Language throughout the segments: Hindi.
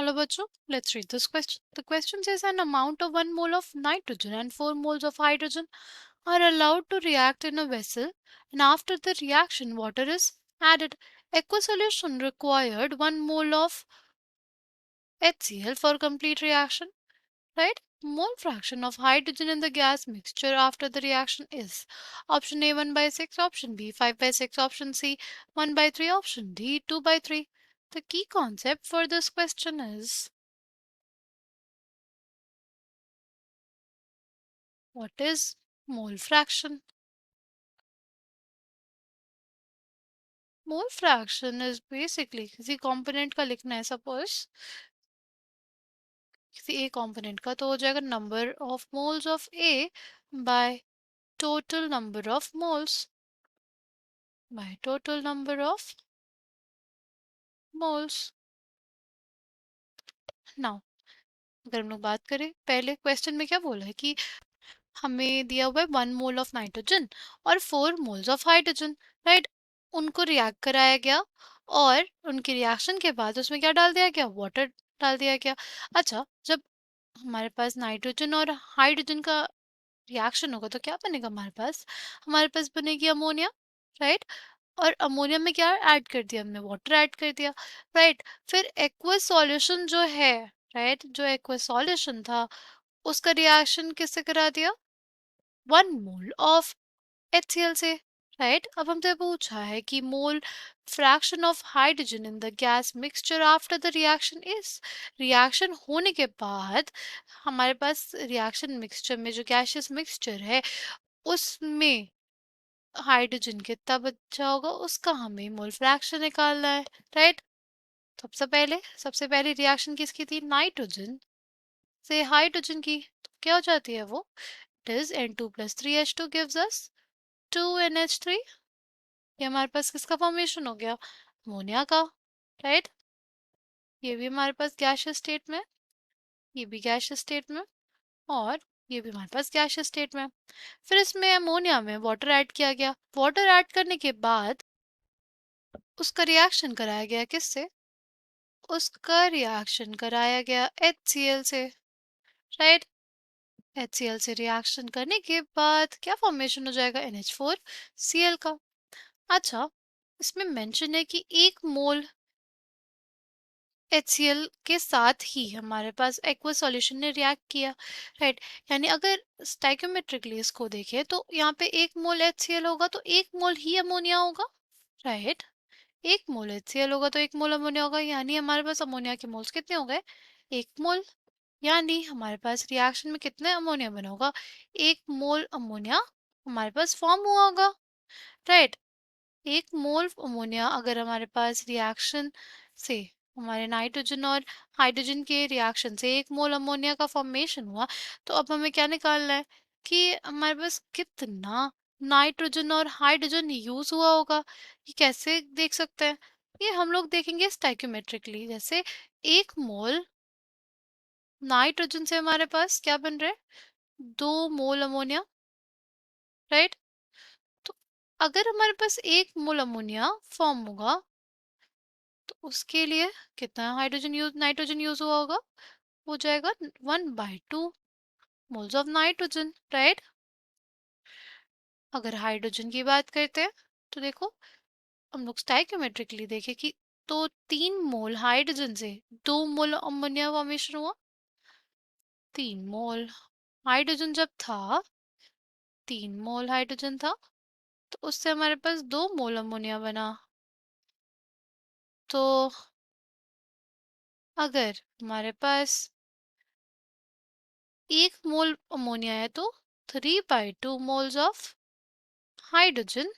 चलो बच्चों, let's read this question. The question says an amount of 1 mole of nitrogen and 4 moles of hydrogen are allowed to react in a vessel, and after the reaction water is added. Aqueous solution required 1 mole of HCl for complete reaction, right? Mole fraction of hydrogen in the gas mixture after the reaction is option A 1/6, option B 5/6, option C 1/3, option D 2/3. The key concept for this question is, what is mole fraction? Mole fraction is basically किसी कंपोनेंट का लिखना है, सपोज किसी ए कंपोनेंट का, तो हो जाएगा number of moles of A by total number of moles now अगर हम लोग बात करें, पहले क्वेश्चन में क्या बोला है कि हमें दिया हुआ है 1 मोल ऑफ नाइट्रोजन और 4 मोल्स ऑफ हाइड्रोजन, राइट? उनको रिएक्ट कराया गया और उनके रिएक्शन के बाद उसमें क्या डाल दिया गया, वाटर डाल दिया गया। अच्छा, जब हमारे पास नाइट्रोजन और हाइड्रोजन का रिएक्शन होगा तो क्या बनेगा, हमारे पास बनेगी अमोनिया, राइट? और अमोनिया में क्या ऐड कर दिया हमने, वाटर ऐड कर दिया, राइट? फिर एक्वस सॉल्यूशन जो है, राइट, जो एक्वस सॉल्यूशन था उसका रिएक्शन किससे करा दिया, 1 मोल ऑफ HCl से, राइट? अब हमसे पूछा है कि mole fraction of hydrogen in the gas mixture after the reaction is, reaction होने के बाद हमारे पास रिएक्शन मिक्सचर में जो गैसियस मिक्सचर है उसमें हाइड्रोजन कितना बचा होगा उसका हमें मोल फ्रैक्शन निकालना है, राइट? सबसे पहले रिएक्शन किसकी थी, नाइट्रोजन से हाइड्रोजन की, तो क्या हो जाती है वो, it is N2 + 3H2 gives us 2NH3। ये हमारे पास किसका फॉर्मेशन हो गया, अमोनिया का, राइट? ये भी हमारे पास गैसियस स्टेट में, ये भी गैसियस स्टेट में, और ये भी हमारे पास गैसियस स्टेट में। फिर इसमें अमोनिया में वाटर ऐड किया गया, वाटर ऐड करने के बाद उसका रिएक्शन कराया गया किससे, उसका रिएक्शन कराया गया HCl से, राइट? HCl से रिएक्शन करने के बाद क्या फॉर्मेशन हो जाएगा, NH4Cl का। अच्छा, इसमें मेंशन है कि 1 मोल HCl के साथ ही हमारे पास एक्वस सॉल्यूशन ने रिएक्ट किया, राइट? यानी अगर स्टाइकोमेट्रिकली इसको देखें तो यहाँ पे 1 मोल HCl होगा तो 1 मोल ही अमोनिया होगा, राइट? 1 मोल HCl होगा तो 1 मोल अमोनिया होगा, यानी हमारे पास अमोनिया के मोल्स कितने हो गए, 1 मोल। यानी हमारे पास रिएक्शन में कितने अमोनिया बना होगा, 1 मोल अमोनिया हमारे पास फॉर्म हुआ होगा, राइट? 1 मोल अमोनिया अगर हमारे पास रिएक्शन से, हमारे नाइट्रोजन और हाइड्रोजन के रिएक्शन से 1 मोल अमोनिया का फॉर्मेशन हुआ, तो अब हमें क्या निकालना है कि हमारे पास कितना नाइट्रोजन और हाइड्रोजन यूज हुआ होगा। ये कैसे देख सकते हैं, ये हम लोग देखेंगे स्टाइक्योमेट्रिकली। जैसे 1 मोल नाइट्रोजन से हमारे पास क्या बन रहा है, 2 मोल अमोनिया, राइट? तो अगर हमारे पास 1 मोल अमोनिया फॉर्म होगा तो उसके लिए कितना नाइट्रोजन यूज हुआ होगा, हो जाएगा 1/2 मोल्स ऑफ नाइट्रोजन, राइट? अगर हाइड्रोजन की बात करते हैं तो देखो, हम लोग स्टाइक्योमेट्रिकली देखें कि तो 3 मोल हाइड्रोजन से 2 मोल अमोनिया फॉर्मेशन हुआ। 3 मोल हाइड्रोजन जब था, 3 मोल हाइड्रोजन था, तो उससे हमारे पास 2 मोल अमोनिया बना। तो अगर हमारे पास 1 मोल अमोनिया है तो 3/2 मोल्स ऑफ हाइड्रोजन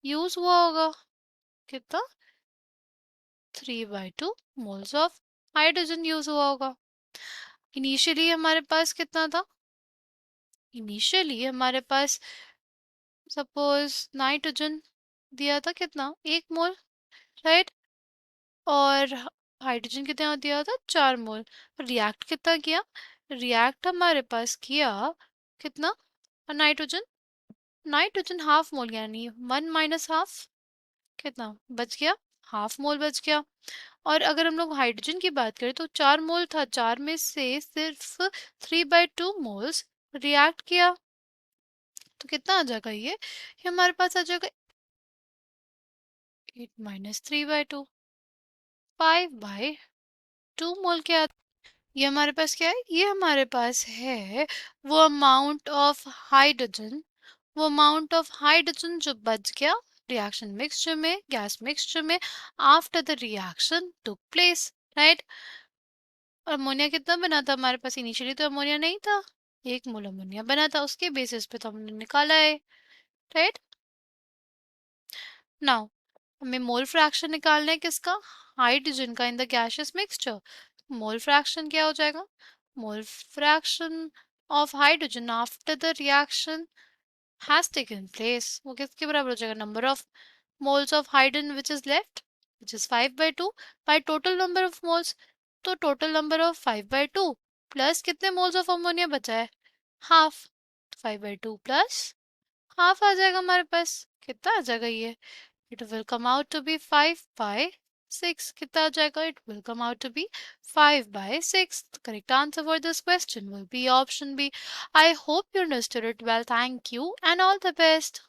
यूज हुआ होगा। कितना, 3/2 मोल्स ऑफ हाइड्रोजन यूज हुआ होगा। इनिशियली हमारे पास कितना था, इनिशियली हमारे पास सपोज नाइट्रोजन दिया था कितना, 1 मोल, राइट? और हाइड्रोजन कितना दिया था, 4 मोल। रिएक्ट कितना किया, रिएक्ट हमारे पास किया कितना, नाइट्रोजन, नाइट्रोजन हाफ मोल, यानी 1 - हाफ, कितना बच गया, हाफ मोल बच गया। और अगर हम लोग हाइड्रोजन की बात करें तो 4 मोल था, 4 में से सिर्फ 3/2 मोल्स रिएक्ट किया। तो कितना आ जाएगा ये हमारे पास आ जाएगा 8 माइनस 3/2, 5/2 मोल। क्या ये हमारे पास क्या है? ये हमारे पास है वो अमाउंट ऑफ हाइड्रोजन, वो अमाउंट ऑफ हाइड्रोजन जो बच गया रिएक्शन मिक्सचर में, गैस मिक्सचर में, after the reaction took place, right. और अमोनिया कितना बना था हमारे पास? इनिशियली तो अमोनिया नहीं था, 1 मोल अमोनिया बना था, उसके बेसिस पे तो हमने निकाला है, राइट। नाउ हमें मोल फ्रैक्शन निकालना है किसका? हाइड्रोजन का in the gaseous mixture. Mole fraction क्या हो जाएगा? Mole fraction of hydrogen after the reaction has taken place, वो किसके बराबर हो जाएगा? Number of moles of hydrogen which is left, which is 5/2 by total number of moles। तो total number of 5/2 प्लस कितने moles of ammonia बचा है? हाफ। 5/2 प्लस हाफ आ जाएगा हमारे पास। कितना आ जाएगा ये? It will come out to be 5/6। कितना आ जाएगा? It will come out to be 5/6। The correct answer for this question will be option B। I hope you understood it well. Thank you and all the best.